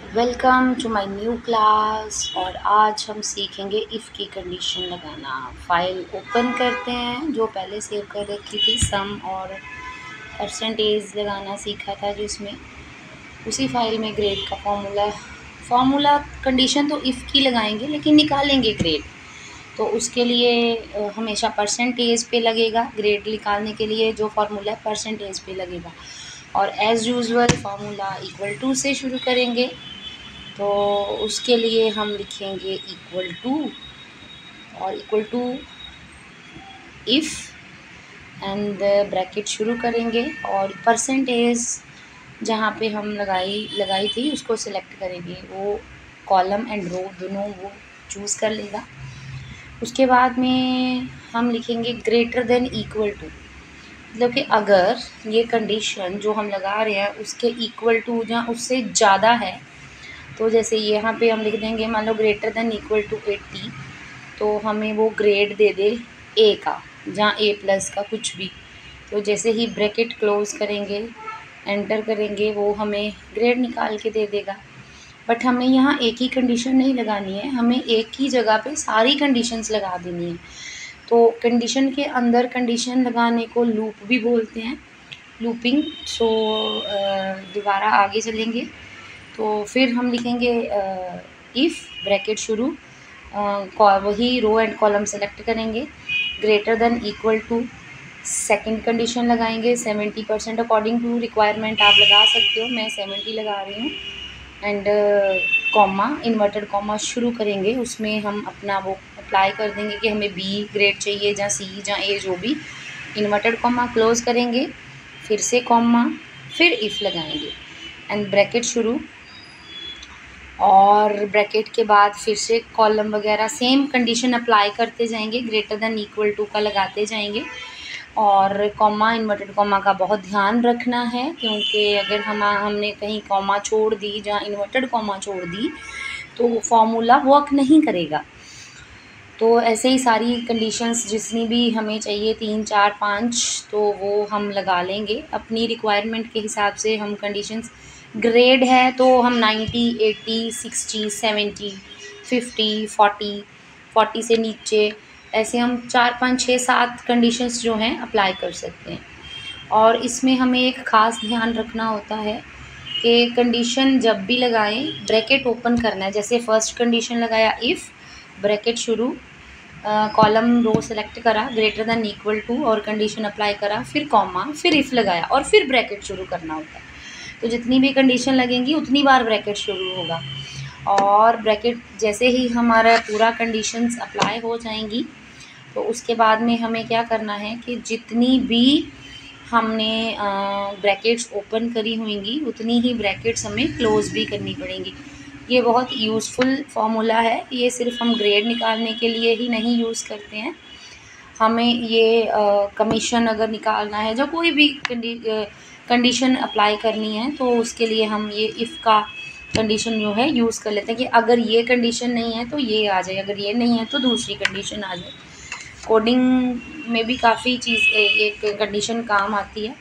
Welcome to my new class. और आज हम सीखेंगे इफ़ की कंडीशन लगाना। फाइल ओपन करते हैं जो पहले सेव कर रखी थी, सम और परसेंटेज लगाना सीखा था जिसमें, उसी फाइल में ग्रेड का फॉर्मूला कंडीशन तो इफ़ की लगाएंगे लेकिन निकालेंगे ग्रेड। तो उसके लिए हमेशा परसेंटेज पे लगेगा, ग्रेड निकालने के लिए जो फार्मूला है परसेंटेज पे लगेगा। और as usual formula equal to से शुरू करेंगे। तो उसके लिए हम लिखेंगे इक्वल टू और equal to if and bracket शुरू करेंगे और परसेंटेज जहाँ पे हम लगाई थी उसको सिलेक्ट करेंगे। वो कॉलम एंड रो दोनों वो चूज़ कर लेगा। उसके बाद में हम लिखेंगे ग्रेटर देन इक्वल टू, मतलब कि अगर ये कंडीशन जो हम लगा रहे हैं उसके इक्वल टू या उससे ज़्यादा है, तो जैसे यहाँ पे हम लिख देंगे मान लो ग्रेटर देन इक्वल टू 80, तो हमें वो ग्रेड दे दे ए का जहाँ ए प्लस का कुछ भी। तो जैसे ही ब्रैकेट क्लोज करेंगे, एंटर करेंगे, वो हमें ग्रेड निकाल के दे देगा। बट हमें यहाँ एक ही कंडीशन नहीं लगानी है, हमें एक ही जगह पे सारी कंडीशंस लगा देनी है। तो कंडीशन के अंदर कंडीशन लगाने को लूप भी बोलते हैं, लूपिंग। सो दोबारा आगे चलेंगे तो फिर हम लिखेंगे इफ़ ब्रैकेट शुरू, वही रो एंड कॉलम सेलेक्ट करेंगे, greater than equal to, second condition लगाएंगे 70% अकॉर्डिंग टू रिक्वायरमेंट आप लगा सकते हो, मैं 70 लगा रही हूँ। एंड कॉमा, इन्वर्टेड कॉमा शुरू करेंगे, उसमें हम अपना वो अप्लाई कर देंगे कि हमें बी ग्रेड चाहिए या सी या ए, जो भी। इन्वर्टेड कॉमा क्लोज करेंगे, फिर से कॉमा, फिर इफ़ लगाएंगे एंड ब्रैकेट शुरू, और ब्रैकेट के बाद फिर से कॉलम वगैरह सेम कंडीशन अप्लाई करते जाएंगे, ग्रेटर देन इक्वल टू का लगाते जाएंगे। और कॉमा, इन्वर्टेड कॉमा का बहुत ध्यान रखना है, क्योंकि अगर हमने कहीं कॉमा छोड़ दी या इन्वर्टेड कॉमा छोड़ दी तो फॉर्मूला वर्क नहीं करेगा। तो ऐसे ही सारी कंडीशंस जितनी भी हमें चाहिए 3, 4, 5, तो वो हम लगा लेंगे अपनी रिक्वायरमेंट के हिसाब से। हम कंडीशंस ग्रेड है तो हम 90, 80, 60, 70, 50, 40, 40 से नीचे, ऐसे हम 4, 5, 6, 7 कंडीशंस जो हैं अप्लाई कर सकते हैं। और इसमें हमें एक ख़ास ध्यान रखना होता है कि कंडीशन जब भी लगाएं ब्रैकेट ओपन करना है। जैसे फर्स्ट कंडीशन लगाया इफ़, ब्रैकेट शुरू, कॉलम रो सेलेक्ट करा, ग्रेटर देन इक्वल टू और कंडीशन अप्लाई करा, फिर कॉमा, फिर इफ़ लगाया और फिर ब्रैकेट शुरू करना होता है। तो जितनी भी कंडीशन लगेंगी उतनी बार ब्रैकेट शुरू होगा। और ब्रैकेट जैसे ही हमारा पूरा कंडीशंस अप्लाई हो जाएंगी तो उसके बाद में हमें क्या करना है कि जितनी भी हमने ब्रैकेट्स ओपन करी होंगी उतनी ही ब्रैकेट्स हमें क्लोज़ भी करनी पड़ेंगी। ये बहुत यूज़फुल फार्मूला है, ये सिर्फ हम ग्रेड निकालने के लिए ही नहीं यूज़ करते हैं। हमें ये कमीशन अगर निकालना है, जो कोई भी कंडीशन अप्लाई करनी है, तो उसके लिए हम ये इफ़ का कंडीशन जो है यूज़ कर लेते हैं कि अगर ये कंडीशन नहीं है तो ये आ जाए, अगर ये नहीं है तो दूसरी कंडीशन आ जाए। कोडिंग में भी काफ़ी एक कंडीशन काम आती है,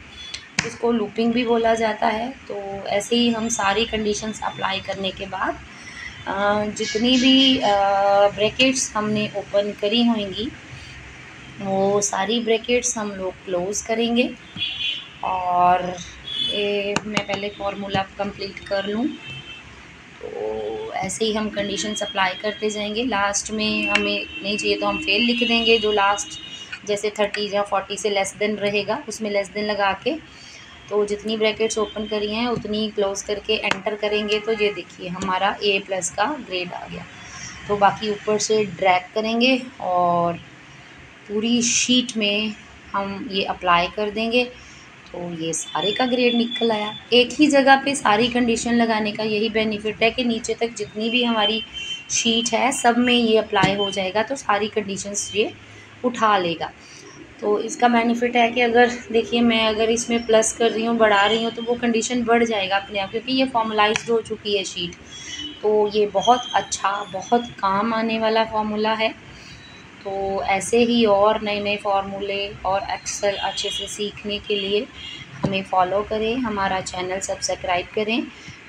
इसको लूपिंग भी बोला जाता है। तो ऐसे ही हम सारी कंडीशंस अप्लाई करने के बाद जितनी भी ब्रैकेट्स हमने ओपन करी होंगी वो सारी ब्रैकेट्स हम लोग क्लोज़ करेंगे। और मैं पहले फार्मूला कंप्लीट कर लूँ। तो ऐसे ही हम कंडीशंस अप्लाई करते जाएंगे। लास्ट में हमें नहीं चाहिए तो हम फेल लिख देंगे, जो लास्ट जैसे 30 या 40 से लेस देन रहेगा उसमें लेस देन लगा के, तो जितनी ब्रैकेट्स ओपन करी हैं उतनी क्लोज़ करके एंटर करेंगे। तो ये देखिए हमारा ए प्लस का ग्रेड आ गया। तो बाकी ऊपर से ड्रैग करेंगे और पूरी शीट में हम ये अप्लाई कर देंगे, तो ये सारे का ग्रेड निकल आया। एक ही जगह पे सारी कंडीशन लगाने का यही बेनिफिट है कि नीचे तक जितनी भी हमारी शीट है सब में ये अप्लाई हो जाएगा, तो सारी कंडीशंस ये उठा लेगा। तो इसका बेनिफिट है कि अगर देखिए मैं अगर इसमें प्लस कर रही हूँ, बढ़ा रही हूँ, तो वो कंडीशन बढ़ जाएगा अपने आप, क्योंकि ये फॉर्मलाइज्ड हो चुकी है शीट। तो ये बहुत अच्छा, बहुत काम आने वाला फार्मूला है। तो ऐसे ही और नए नए फार्मूले और एक्सेल अच्छे से सीखने के लिए हमें फॉलो करें, हमारा चैनल सब्सक्राइब करें।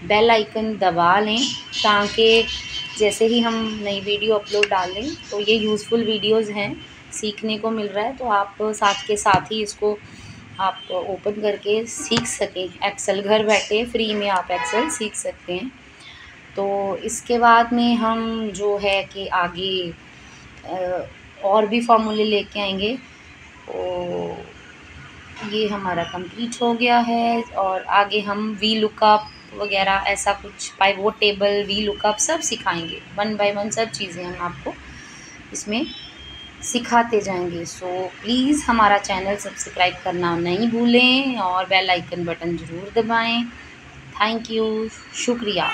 बेल आइकन दबा लें, ताकि जैसे ही हम नई वीडियो अपलोड डालें तो ये यूज़फुल वीडियोज़ हैं, सीखने को मिल रहा है, तो आप साथ के साथ ही इसको आप ओपन करके सीख सकें। एक्सेल घर बैठे फ्री में आप एक्सेल सीख सकते हैं। तो इसके बाद में हम जो है कि आगे और भी फार्मूले लेके आएंगे। तो ये हमारा कंप्लीट हो गया है, और आगे हम वी लुकअप वगैरह ऐसा कुछ पाइवोट टेबल, वी लुकअप सब सिखाएंगे, 1 बाय 1 सब चीज़ें हम आपको इसमें सिखाते जाएंगे। सो प्लीज़ हमारा चैनल सब्सक्राइब करना नहीं भूलें और बेल आइकन बटन ज़रूर दबाएं। थैंक यू, शुक्रिया।